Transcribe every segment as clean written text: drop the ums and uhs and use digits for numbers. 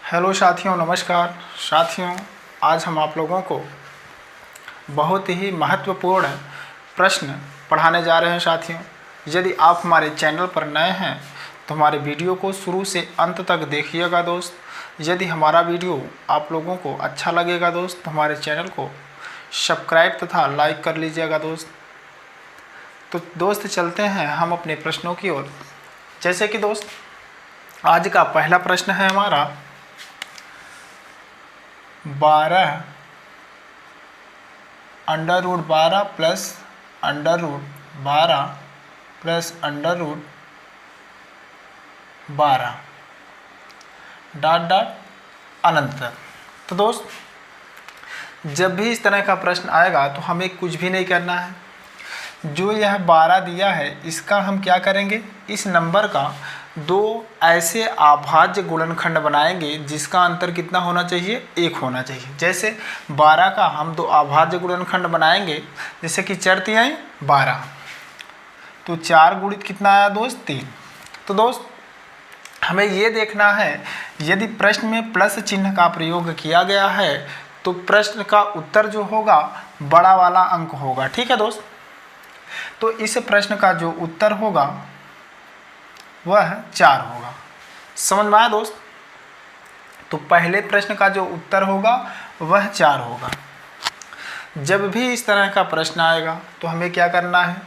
Hello साथियों, नमस्कार साथियों। आज हम आप लोगों को बहुत ही महत्वपूर्ण प्रश्न पढ़ाने जा रहे हैं साथियों। यदि आप हमारे चैनल पर नए हैं तो हमारे वीडियो को शुरू से अंत तक देखिएगा दोस्त। यदि हमारा वीडियो आप लोगों को अच्छा लगेगा दोस्त तो हमारे चैनल को सब्सक्राइब तथा लाइक कर लीजिएगा दोस्त। तो दोस्त चलते हैं हम अपने प्रश्नों की ओर। जैसे कि दोस्त आज का पहला प्रश्न है हमारा 12 under root 12 plus under root 12 plus under root 12 dot dot अनंत तक। तो दोस्त जब भी इस तरह का प्रश्न आएगा तो हमें कुछ भी नहीं करना है। जो यह 12 दिया है इसका हम क्या करेंगे, इस नंबर का दो ऐसे अभाज्य गुणनखंड बनाएंगे जिसका अंतर कितना होना चाहिए, 1 होना चाहिए। जैसे 12 का हम दो अभाज्य गुणनखंड बनाएंगे, जैसे कि 4 तिहाई 12, तो 4 गुणित कितना आया दोस्त, 3। तो दोस्त हमें ये देखना है, यदि प्रश्न में प्लस चिन्ह का प्रयोग किया गया है तो प्रश्न का उत्तर जो होगा बड़ा वाला अंक होगा। ठीक है दोस्त, तो इस प्रश्न का जो उत्तर होगा वह 4 होगा। समझ में आया दोस्त? तो पहले प्रश्न का जो उत्तर होगा वह 4 होगा। जब भी इस तरह का प्रश्न आएगा तो हमें क्या करना है,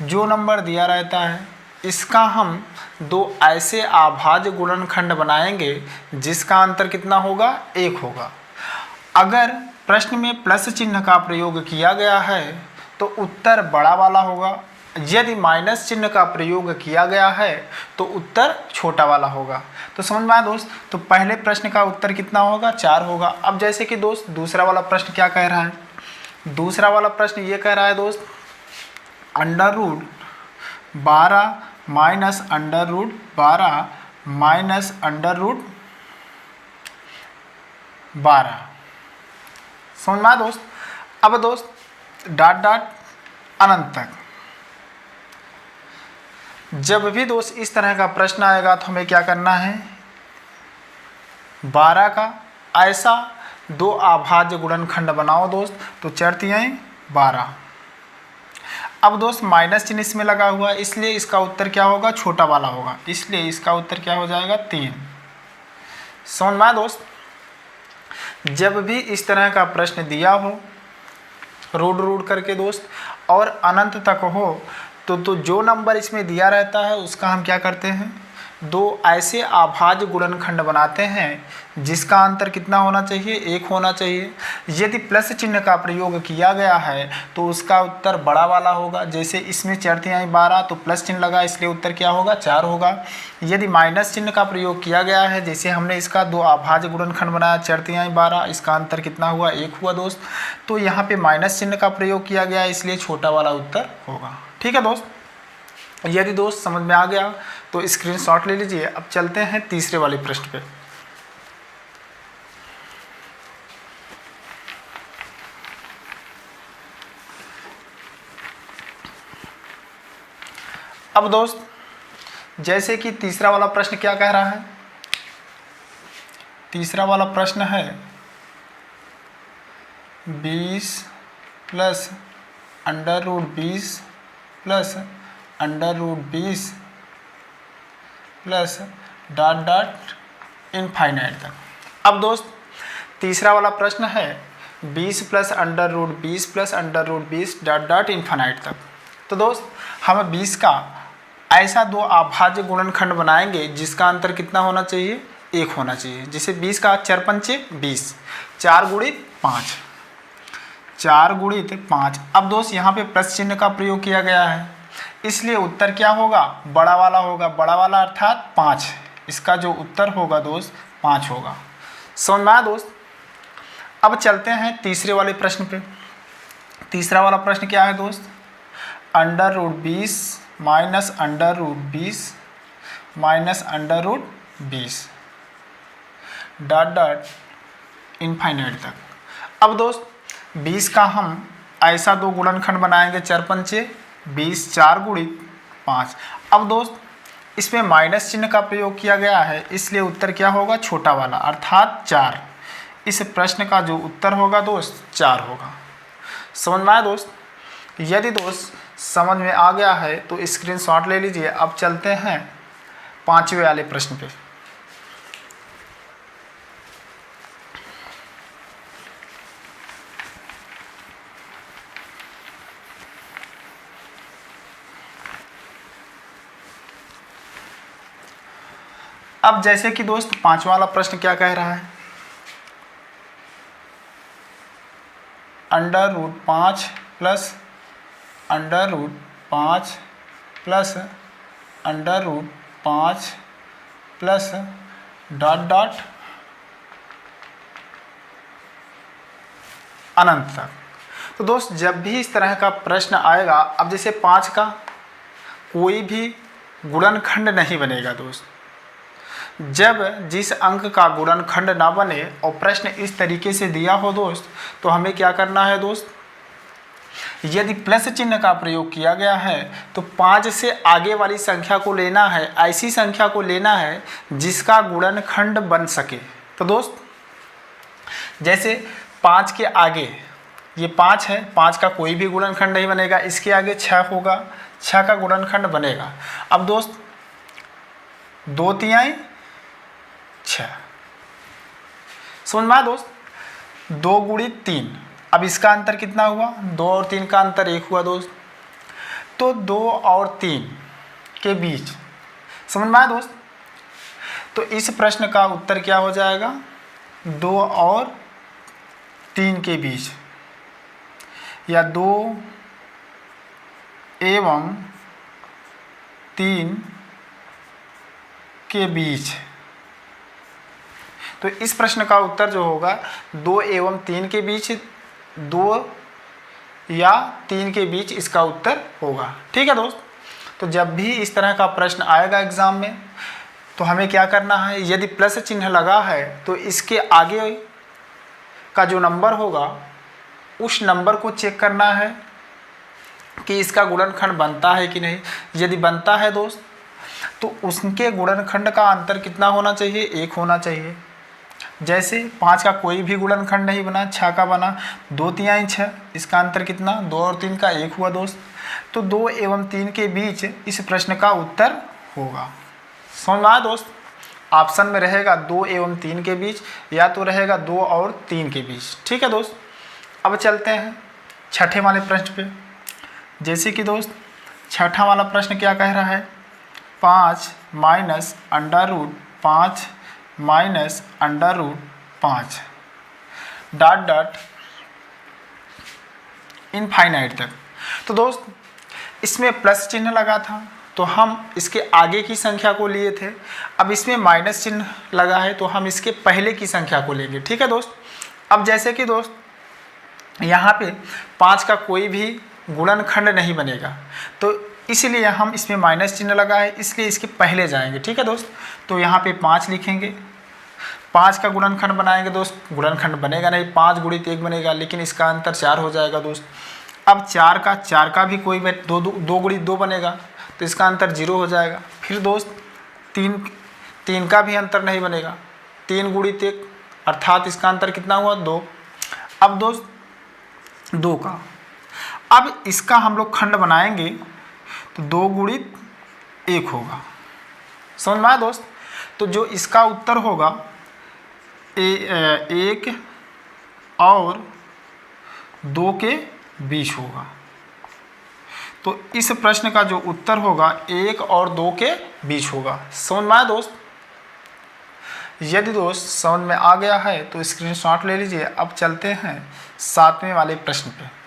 जो नंबर दिया रहता है इसका हम दो ऐसे अभाज्य गुणनखंड बनाएंगे जिसका अंतर कितना होगा, 1 होगा। अगर प्रश्न में प्लस चिन्ह का प्रयोग किया गया है तो उत्तर बड़ा वाला होगा। यदि माइनस चिन्ह का प्रयोग किया गया है तो उत्तर छोटा वाला होगा। तो समझ में आया दोस्त? तो पहले प्रश्न का उत्तर कितना होगा, 4 होगा। अब जैसे कि दोस्त दूसरा वाला प्रश्न क्या कह रहा है, दूसरा वाला प्रश्न ये कह रहा है दोस्त under root 12 minus under root 12 minus under root 12। समझ में आया दोस्त? अब दोस्त डॉट डॉट अनंत तक। जब भी दोस्त इस तरह का प्रश्न आएगा तो हमें क्या करना है, 12 का ऐसा दो अभाज्य गुणनखंड बनाओ दोस्त। तो 4 तिहाई 12। अब दोस्त माइनस चिन्ह इसमें लगा हुआ है इसलिए इसका उत्तर क्या होगा, छोटा वाला होगा, इसलिए इसका उत्तर क्या हो जाएगा, 3। समझ में आया दोस्त? जब भी इस तरह का प्रश्न दिया हो रूट करके दोस्त और अनंत तक हो तो जो नंबर इसमें दिया रहता है उसका हम क्या करते हैं, दो ऐसे अभाज्य गुणनखंड बनाते हैं जिसका अंतर कितना होना चाहिए, 1 होना चाहिए। यदि प्लस चिन्ह का प्रयोग किया गया है तो उसका उत्तर बड़ा वाला होगा। जैसे इसमें 4 तिहाई 12 तो प्लस चिन्ह लगा इसलिए उत्तर क्या होगा, 4 होगा। यदि माइनस चिन्ह का प्रयोग किया गया है, जैसे हमने इसका दो अभाज्य गुणनखंड बनाया 4 तिहाई 12, इसका अंतर कितना हुआ, 1 हुआ दोस्त। तो यहाँ पे माइनस चिन्ह का प्रयोग किया गया है इसलिए छोटा वाला उत्तर होगा। ठीक है दोस्त, यदि दोस्त समझ में आ गया तो स्क्रीनशॉट ले लीजिए। अब चलते हैं तीसरे वाले प्रश्न पे। अब दोस्त जैसे कि तीसरा वाला प्रश्न क्या कह रहा है, तीसरा वाला प्रश्न है 20 plus under root 20 plus under root 20 plus dot dot infinite तक। अब दोस्त तीसरा वाला प्रश्न है 20 plus under root 20 plus under root 20 dot dot infinite तक। तो दोस्त हम 20 का ऐसा दो अभाज्य गुणनखंड बनाएंगे जिसका अंतर कितना होना चाहिए, 1 होना चाहिए। जैसे 20 का 4 पंचे 20, 4 गुणित 5, 4 गुणित 5। अब दोस्त यहाँ पे प्लस चिन्ह का प्रयोग किया गया है इसलिए उत्तर क्या होगा, बड़ा वाला होगा। बड़ा वाला अर्थात 5, इसका जो उत्तर होगा दोस्त 5 होगा। समझ में आया दोस्त? अब चलते हैं तीसरे वाले प्रश्न पे। तीसरा वाला प्रश्न क्या है दोस्त, under root 20 minus under root 20 minus under root 20 dot dot infinite तक। अब दोस्त 20 का हम ऐसा दो गुणनखंड बनाएंगे 4 पंचे 20, 4 गुणित 5। अब दोस्त इसमें माइनस चिन्ह का प्रयोग किया गया है, इसलिए उत्तर क्या होगा, छोटा वाला अर्थात 4। इस प्रश्न का जो उत्तर होगा दोस्त 4 होगा। समझ में आया दोस्त? यदि दोस्त समझ में आ गया है तो स्क्रीनशॉट ले लीजिए। अब चलते हैं 5वें वाले प्रश्न पे। अब जैसे कि दोस्त 5वां वाला प्रश्न क्या कह रहा है, √5 प्लस √5 प्लस √5 प्लस डॉट अनंत तक। तो दोस्त जब भी इस तरह का प्रश्न आएगा, अब जैसे 5 का कोई भी गुणनखंड नहीं बनेगा दोस्त। जब जिस अंक का गुणनखंड ना बने और प्रश्न इस तरीके से दिया हो दोस्त, तो हमें क्या करना है दोस्त, यदि प्लस चिन्ह का प्रयोग किया गया है तो 5 से आगे वाली संख्या को लेना है, ऐसी संख्या को लेना है जिसका गुणनखंड बन सके। तो दोस्त जैसे 5 के आगे ये 5 है, 5 का कोई भी गुणनखंड नहीं बनेगा, इसके आगे 6 होगा, 6 का गुणनखंड बनेगा। अब दोस्त 2 तिहाई 6, समझ में आया दोस्त? 2 गुणित 3, अब इसका अंतर कितना हुआ, 2 और 3 का अंतर 1 हुआ दोस्त। तो 2 और 3 के बीच, समझ में आया दोस्त? तो इस प्रश्न का उत्तर क्या हो जाएगा, 2 और 3 के बीच, या 2 एवं 3 के बीच। तो इस प्रश्न का उत्तर जो होगा 2 एवं 3 के बीच, 2 या 3 के बीच इसका उत्तर होगा। ठीक है दोस्त? तो जब भी इस तरह का प्रश्न आएगा एग्जाम में, तो हमें क्या करना है, यदि प्लस चिन्ह लगा है तो इसके आगे का जो नंबर होगा उस नंबर को चेक करना है कि इसका गुणनखंड बनता है कि नहीं। यदि बनता है दोस्त तो उसके गुणनखंड का अंतर कितना होना चाहिए, 1 होना चाहिए। जैसे 5 का कोई भी गुणनखंड नहीं बना, 6 का बना, 2 तिहाई 6, इसका अंतर कितना, 2 और 3 का 1 हुआ दोस्त। तो 2 एवं 3 के बीच इस प्रश्न का उत्तर होगा। समझ में आया दोस्त? ऑप्शन में रहेगा 2 एवं 3 के बीच, या तो रहेगा 2 और 3 के बीच। ठीक है दोस्त? अब चलते हैं 6ठे वाले प्रश्न पे। जैसे कि दोस्त 6ठा वाला प्रश्न क्या कह रहा है, 5 माइनस √5 माइनस √5 डॉट इनफाइनाइट तक। तो दोस्त इसमें प्लस चिन्ह लगा था तो हम इसके आगे की संख्या को लिए थे, अब इसमें माइनस चिन्ह लगा है तो हम इसके पहले की संख्या को लेंगे। ठीक है दोस्त? अब जैसे कि दोस्त यहाँ पे 5 का कोई भी गुणनखंड नहीं बनेगा, तो इसलिए हम इसमें माइनस चिन्ह लगा है, इसलिए इसके पहले जाएंगे। ठीक है दोस्त? तो यहाँ पे 5 लिखेंगे, 5 का गुणनखंड बनाएंगे दोस्त, गुणनखंड बनेगा नहीं, 5 गुणित 1 बनेगा, लेकिन इसका अंतर 4 हो जाएगा दोस्त। अब 4 का भी कोई 2 गुणित 2 बनेगा, तो इसका अंतर 0 हो जाएगा। फिर दोस्त 3 का भी अंतर नहीं बनेगा, 3 गुणित 1 अर्थात इसका अंतर कितना हुआ, 2। अब दोस्त 2 का, अब इसका हम लोग खंड बनाएंगे तो 2 गुणित 1 होगा। समझ में आया दोस्त? तो जो इसका उत्तर होगा 1 और 2 के बीच होगा। तो इस प्रश्न का जो उत्तर होगा 1 और 2 के बीच होगा। समझ में आया दोस्त? यदि दोस्त समझ में आ गया है तो स्क्रीनशॉट ले लीजिए। अब चलते हैं 7वें वाले प्रश्न पे।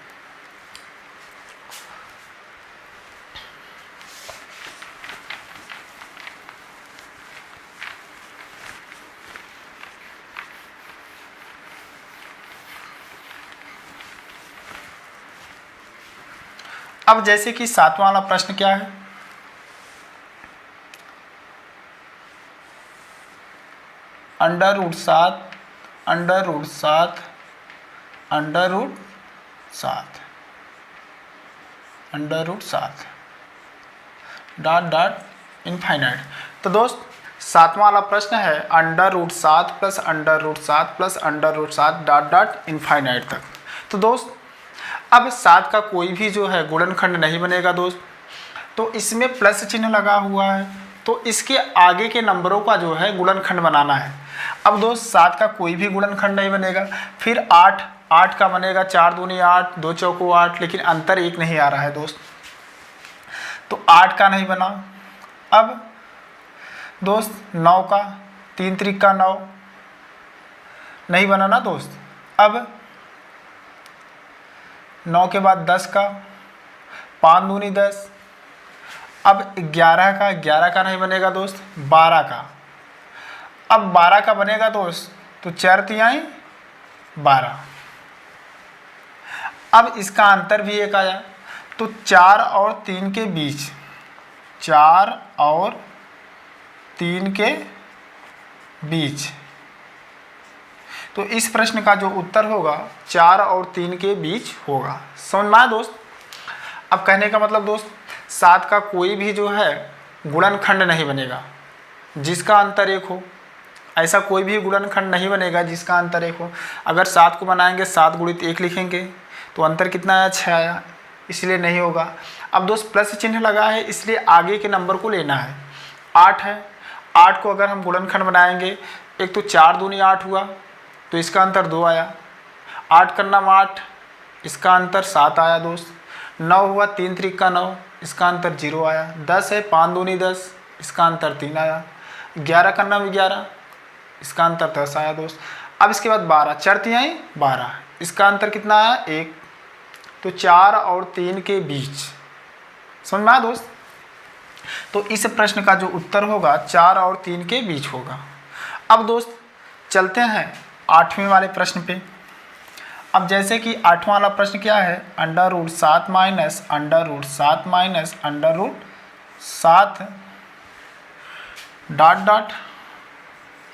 अब जैसे कि 7वां वाला प्रश्न क्या है, √7 डॉट इनफाइनाइट। तो दोस्त 7वां वाला प्रश्न है √7 plus √7 plus √7 dot dot infinite तक। तो दोस्त अब 7 का कोई भी जो है गुणनखंड नहीं बनेगा दोस्त, तो इसमें प्लस चिन्ह लगा हुआ है, तो इसके आगे के नंबरों का जो है गुणनखंड बनाना है। अब दोस्त 7 का कोई भी गुणनखंड नहीं बनेगा। फिर 8 का बनेगा, 4 दूनी 8, 2 चौको 8, लेकिन अंतर 1 नहीं आ रहा है दोस्त, तो 8 का नहीं बना। अब दोस्त 9 का, 3 त्रिक 9 नहीं बना ना दोस्त। अब 9 के बाद 10 का, 5 दूनी 10। अब 11 का नहीं बनेगा दोस्त, 12 का। अब 12 का बनेगा दोस्त, तो 4 तिहाई 12। अब इसका अंतर भी 1 आया, तो 4 और 3 के बीच, 4 और 3 के बीच, तो इस प्रश्न का जो उत्तर होगा 4 और 3 के बीच होगा। समझ में आया दोस्त। अब कहने का मतलब दोस्त 7 का कोई भी जो है गुणनखंड नहीं बनेगा जिसका अंतर 1 हो। ऐसा कोई भी गुणनखंड नहीं बनेगा जिसका अंतर 1 हो। अगर 7 को बनाएंगे 7 गुणित 1 लिखेंगे तो अंतर कितना आया, 6 आया, इसलिए नहीं होगा। अब दोस्त प्लस चिन्ह लगा है, इसलिए आगे के नंबर को लेना है। 8 है, 8 को अगर हम गुणनखंड बनाएंगे, एक तो 4 दूनी 8 हुआ, तो इसका अंतर 2 आया। 8 का 9 8, इसका अंतर 7 आया दोस्त। 9 हुआ, 3 त्रिक 9, इसका अंतर 0 आया। 10 है, 5 दूनी 10, इसका अंतर 3 आया। 11 का 9 11, इसका अंतर 10 आया दोस्त। अब इसके बाद 12, 4 तिहाई 12, इसका अंतर कितना आया, 1। तो 4 और 3 के बीच। समझ में आया दोस्त। तो इस प्रश्न का जो उत्तर होगा 4 और 3 के बीच होगा। अब दोस्त चलते हैं 8वें वाले प्रश्न पे। अब जैसे कि 8वां वाला प्रश्न क्या है, √7 माइनस √7 माइनस √7 डॉट डॉट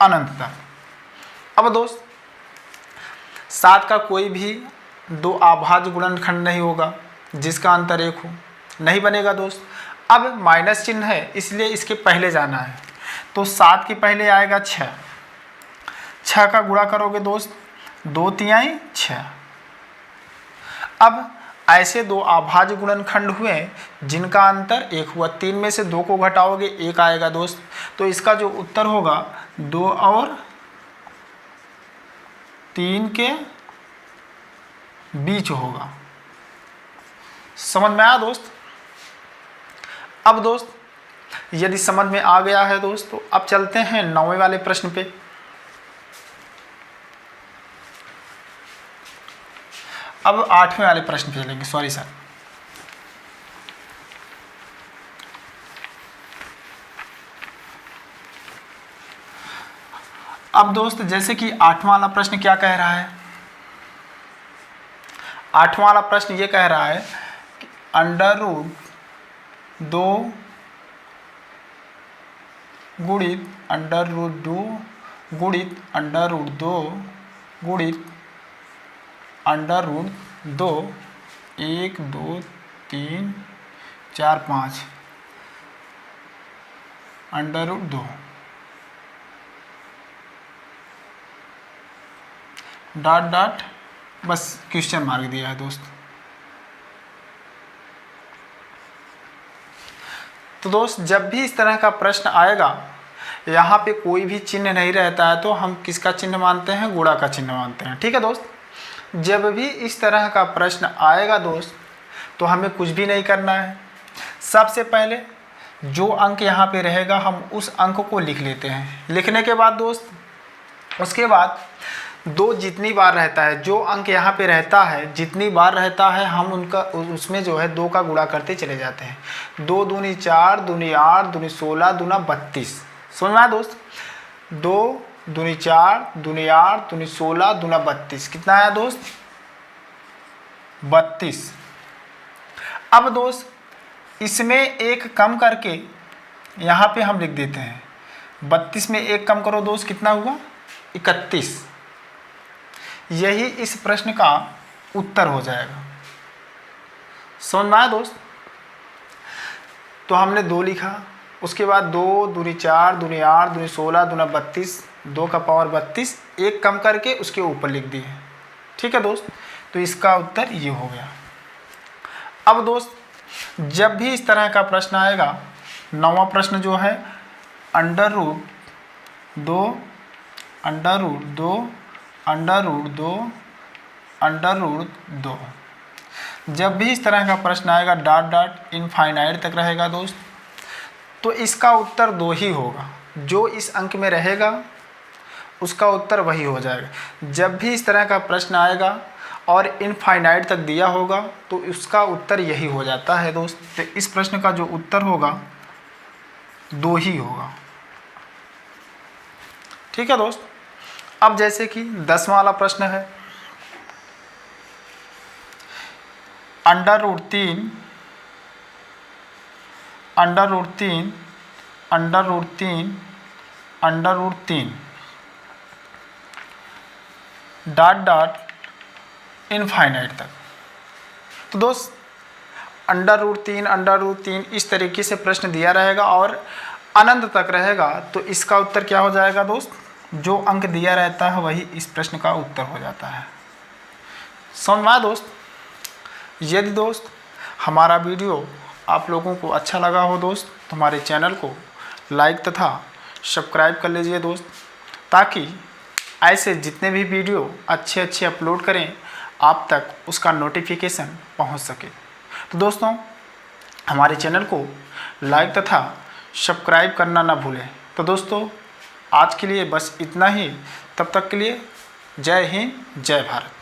अनंत तक। अब दोस्त 7 का कोई भी 2 अभाज्य गुणनखंड नहीं होगा जिसका अंतर 1 हो, नहीं बनेगा दोस्त। अब माइनस चिन्ह है, इसलिए इसके पहले जाना है, तो 7 के पहले आएगा 6। 6 का गुणा करोगे दोस्त, 2 तिहाई 6। अब ऐसे 2 अभाज्य गुणनखंड हुए जिनका अंतर 1 हुआ। 3 में से 2 को घटाओगे 1 आएगा दोस्त, तो इसका जो उत्तर होगा 2 और 3 के बीच होगा। समझ में आया दोस्त। अब दोस्त यदि समझ में आ गया है दोस्त, तो अब चलते हैं 9वें वाले प्रश्न पे। अब 8वें वाले प्रश्न पे चलेंगे, सॉरी सर। अब दोस्त जैसे कि 8वां वाला प्रश्न क्या कह रहा है, 8वां वाला प्रश्न ये कह रहा है कि √2 गुणित √2 गुणित √2 गुणित √2 1 2 3 4 5 √2 डॉट डॉट, बस क्वेश्चन मार्क दिया है दोस्त। तो दोस्त जब भी इस तरह का प्रश्न आएगा, यहाँ पे कोई भी चिन्ह नहीं रहता है, तो हम किसका चिन्ह मानते हैं, गुणा का चिन्ह मानते हैं। ठीक है दोस्त। जब भी इस तरह का प्रश्न आएगा दोस्त, तो हमें कुछ भी नहीं करना है। सबसे पहले जो अंक यहाँ पे रहेगा हम उस अंक को लिख लेते हैं। लिखने के बाद दोस्त उसके बाद 2 जितनी बार रहता है, जो अंक यहाँ पे रहता है जितनी बार रहता है, हम उनका उसमें जो है 2 का गुणा करते चले जाते हैं। 2 दूनी 4, दूनी 8, दूनी 16, दूना 32। समझ में आया दोस्त। 2 दूनी 4, दूनी 8, दूनी 16, दूना 32, कितना आया दोस्त, 32। अब दोस्त इसमें 1 कम करके यहाँ पे हम लिख देते हैं। 32 में 1 कम करो दोस्त, कितना हुआ, 31। यही इस प्रश्न का उत्तर हो जाएगा। समझ में आया दोस्त। तो हमने 2 लिखा, उसके बाद 2 दूनी 4 दूनी 8 दूनी 16 दूना 32, 2 का पावर 32, एक कम करके उसके ऊपर लिख दिए। ठीक है दोस्त, तो इसका उत्तर ये हो गया। अब दोस्त जब भी इस तरह का प्रश्न आएगा, 9वां प्रश्न जो है under root 2 under root 2 under root 2 under root 2, जब भी इस तरह का प्रश्न आएगा डॉट डॉट इनफाइनाइट तक रहेगा दोस्त, तो इसका उत्तर 2 ही होगा। जो इस अंक में रहेगा उसका उत्तर वही हो जाएगा। जब भी इस तरह का प्रश्न आएगा और इनफाइनाइट तक दिया होगा तो उसका उत्तर यही हो जाता है दोस्त। तो इस प्रश्न का जो उत्तर होगा 2 ही होगा। ठीक है दोस्त। अब जैसे कि 10वां वाला प्रश्न है under root 3 under root 3 under root 3 under root 3 dot dot infinite तक। तो दोस्त अंडर रूट 3 इस तरीके से प्रश्न दिया रहेगा और अनंत तक रहेगा, तो इसका उत्तर क्या हो जाएगा दोस्त? जो अंक दिया रहता है वही इस प्रश्न का उत्तर हो जाता है। समझ में आया दोस्त? यदि दोस्त हमारा वीडियो आप लोगों को अच्छा लगा हो दोस्त, तो हमारे चैनल को लाइक तथा सब्सक्राइब कर लीजिए दोस्त, ताकि ऐसे जितने भी वीडियो अच्छे अच्छे अपलोड करें आप तक उसका नोटिफिकेशन पहुंच सके। तो दोस्तों हमारे चैनल को लाइक तथा सब्सक्राइब करना ना भूलें। तो दोस्तों आज के लिए बस इतना ही। तब तक के लिए जय हिंद, जय भारत।